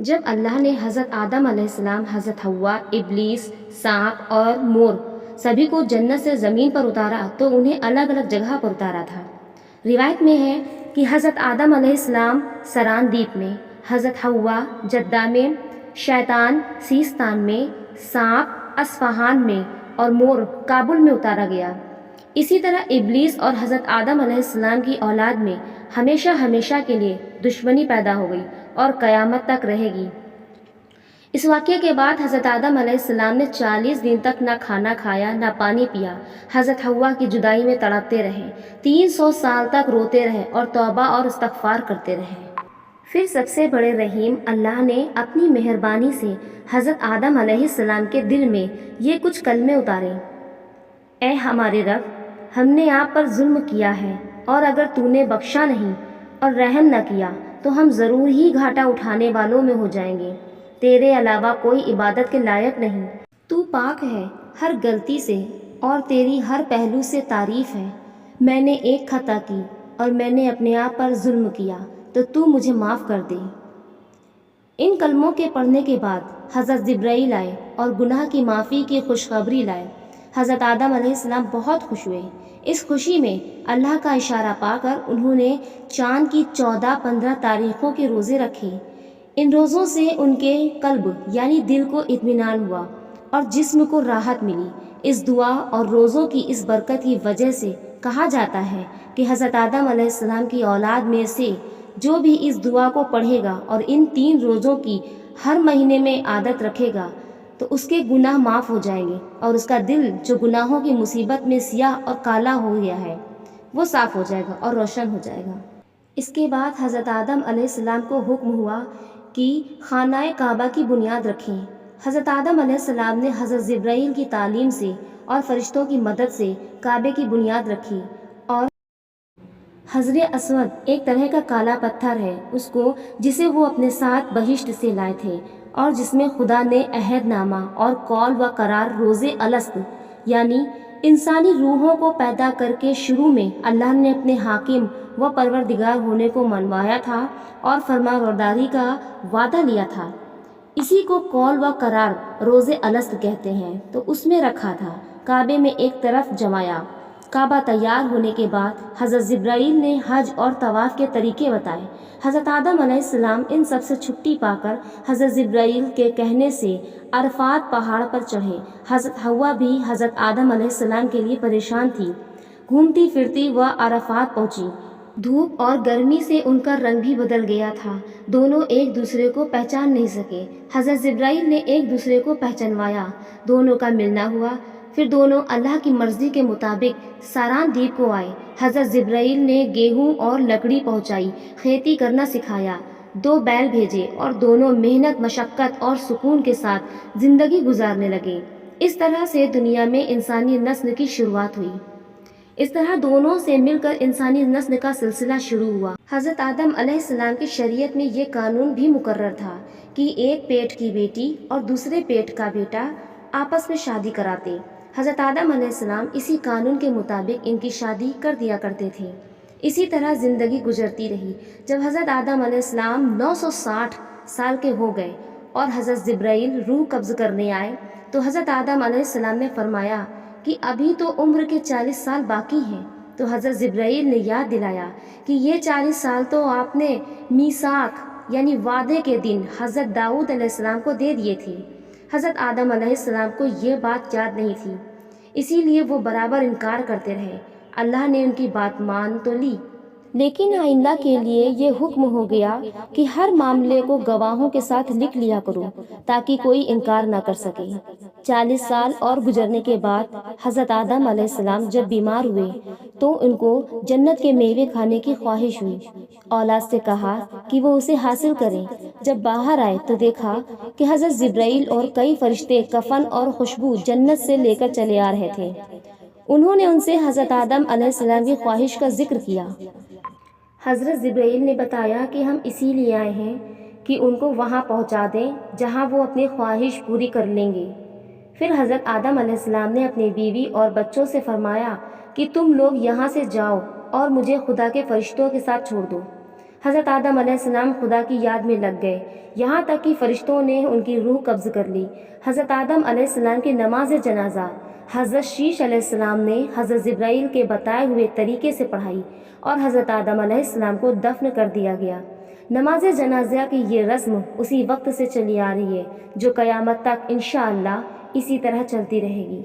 جب اللہ نے حضرت آدم علیہ السلام، حضرت حوا، ابلیس، سانپ اور مور سبھی کو جنت سے زمین پر اتارا تو انہیں الگ الگ جگہ پر اتارا تھا۔ روایت میں ہے کہ حضرت آدم علیہ السلام سران دیپ میں، حضرت حوا جدہ میں، شیطان سیستان میں، سانپ اصفہان میں اور مور کابل میں اتارا گیا۔ اسی طرح ابلیس اور حضرت آدم علیہ السلام کی اولاد میں ہمیشہ ہمیشہ کے لیے دشمنی پیدا ہو گئی اور قیامت تک رہے گی۔ اس واقعے کے بعد حضرت آدم علیہ السلام نے 40 دن تک نہ کھانا کھایا نہ پانی پیا، حضرت حوا کی جدائی میں تڑپتے رہے، 300 سال تک روتے رہے اور توبہ اور استغفار کرتے رہے۔ پھر سب سے بڑے رحیم اللہ نے اپنی مہربانی سے حضرت آدم علیہ السلام کے دل میں یہ کچھ کلمے اتارے: اے ہمارے رب، ہم نے آپ پر ظلم کیا ہے، اور اگر تو نے بخشا نہیں اور رحم نہ کیا تو ہم ضرور ہی گھاٹا اٹھانے والوں میں ہو جائیں گے۔ تیرے علاوہ کوئی عبادت کے لائق نہیں، تو پاک ہے ہر غلطی سے اور تیری ہر پہلو سے تعریف ہے۔ میں نے ایک خطا کی اور میں نے اپنے آپ پر ظلم کیا، تو مجھے معاف کر دے۔ ان کلموں کے پڑھنے کے بعد حضرت جبرائیل آئے اور گناہ کی معافی کی خوشخبری لائے۔ حضرت آدم علیہ السلام بہت خوش ہوئے۔ اس خوشی میں اللہ کا اشارہ پا کر انہوں نے چاند کی 14-15 تاریخوں کے روزے رکھے۔ ان روزوں سے ان کے قلب یعنی دل کو اطمینان ہوا اور جسم کو راحت ملی۔ اس دعا اور روزوں کی اس برکت کی وجہ سے کہا جاتا ہے کہ حضرت آدم علیہ السلام کی اولاد میں سے جو بھی اس دعا کو پڑھے گا اور ان 3 روزوں کی ہر مہینے میں عادت رکھے گا تو اس کے گناہ معاف ہو جائیں گے اور اس کا دل جو گناہوں کی مصیبت میں سیاہ اور کالا ہو گیا ہے وہ صاف ہو جائے گا اور روشن ہو جائے گا۔ اس کے بعد حضرت آدم علیہ السلام کو حکم ہوا کہ خانہ کعبہ کی بنیاد رکھیں۔ حضرت آدم علیہ السلام نے حضرت جبرائیل کی تعلیم سے اور فرشتوں کی مدد سے کعبے کی بنیاد رکھی اور حجر اسود ایک طرح کا کالا پتھر ہے اس کو جسے وہ اپنے ساتھ بہشت سے لائے تھے اور جس میں خدا نے عہد نامہ اور قول و قرار روز الست یعنی انسانی روحوں کو پیدا کر کے شروع میں اللہ نے اپنے حاکم و پروردگار ہونے کو منوایا تھا اور فرمانبرداری کا وعدہ لیا تھا، اسی کو قول و قرار روز الست کہتے ہیں، تو اس میں رکھا تھا، کعبے میں ایک طرف جمایا۔ کعبہ تیار ہونے کے بعد حضرت جبرائیل نے حج اور طواف کے طریقے بتائے۔ حضرت آدم علیہ السلام ان سب سے چھٹی پا کر حضرت جبرائیل کے کہنے سے عرفات پہاڑ پر چڑھے۔ حضرت حوا بھی حضرت آدم علیہ السلام کے لیے پریشان تھی، گھومتی پھرتی وہ عرفات پہنچی۔ دھوپ اور گرمی سے ان کا رنگ بھی بدل گیا تھا، دونوں ایک دوسرے کو پہچان نہیں سکے۔ حضرت جبرائیل نے ایک دوسرے کو پہچانوایا، دونوں کا ملنا ہوا، پھر دونوں اللہ کی مرضی کے مطابق ساران دیپ کو آئے۔ حضرت جبرائیل نے گیہوں اور لکڑی پہنچائی، کھیتی کرنا سکھایا، 2 بیل بھیجے اور دونوں محنت مشقت اور سکون کے ساتھ زندگی گزارنے لگے۔ اس طرح سے دنیا میں انسانی نسل کی شروعات ہوئی۔ اس طرح دونوں سے مل کر انسانی نسل کا سلسلہ شروع ہوا۔ حضرت آدم علیہ السلام کی شریعت میں یہ قانون بھی مقرر تھا کہ ایک پیٹ کی بیٹی اور دوسرے پیٹ کا بیٹا آپس میں شادی کراتے۔ حضرت آدم علیہ السلام اسی قانون کے مطابق ان کی شادی کر دیا کرتے تھے۔ اسی طرح زندگی گزرتی رہی۔ جب حضرت آدم علیہ السلام 960 سال کے ہو گئے اور حضرت جبرائیل روح قبض کرنے آئے تو حضرت آدم علیہ السلام نے فرمایا کہ ابھی تو عمر کے 40 سال باقی ہیں، تو حضرت جبرائیل نے یاد دلایا کہ یہ 40 سال تو آپ نے میثاق یعنی وعدے کے دن حضرت داؤد علیہ السلام کو دے دیے تھے۔ حضرت آدم علیہ السلام کو یہ بات یاد نہیں تھی، اسی لیے وہ برابر انکار کرتے رہے۔ اللہ نے ان کی بات مان تو لی، لیکن آئندہ کے لیے یہ حکم ہو گیا کہ ہر معاملے کو گواہوں کے ساتھ لکھ لیا کرو تاکہ کوئی انکار نہ کر سکے۔ 40 سال اور گزرنے کے بعد حضرت آدم علیہ السلام جب بیمار ہوئے تو ان کو جنت کے میوے کھانے کی خواہش ہوئی۔ اولاد سے کہا کہ وہ اسے حاصل کریں۔ جب باہر آئے تو دیکھا کہ حضرت جبرائیل اور کئی فرشتے کفن اور خوشبو جنت سے لے کر چلے آ رہے تھے۔ انہوں نے ان سے حضرت آدم علیہ السلام کی خواہش کا ذکر کیا۔ حضرت جبرائیل نے بتایا کہ ہم اسی لیے آئے ہیں کہ ان کو وہاں پہنچا دیں جہاں وہ اپنی خواہش پوری کر لیں گے۔ پھر حضرت آدم علیہ السلام نے اپنی بیوی اور بچوں سے فرمایا کہ تم لوگ یہاں سے جاؤ اور مجھے خدا کے فرشتوں کے ساتھ چھوڑ دو۔ حضرت آدم علیہ السلام خدا کی یاد میں لگ گئے، یہاں تک کہ فرشتوں نے ان کی روح قبض کر لی۔ حضرت آدم علیہ السلام کی نماز جنازہ حضرت شیش علیہ السلام نے حضرت جبرائیل کے بتائے ہوئے طریقے سے پڑھائی اور حضرت آدم علیہ السلام کو دفن کر دیا گیا۔ نماز جنازہ کی یہ رسم اسی وقت سے چلی آ رہی ہے جو قیامت تک انشاءاللہ اسی طرح چلتی رہے گی۔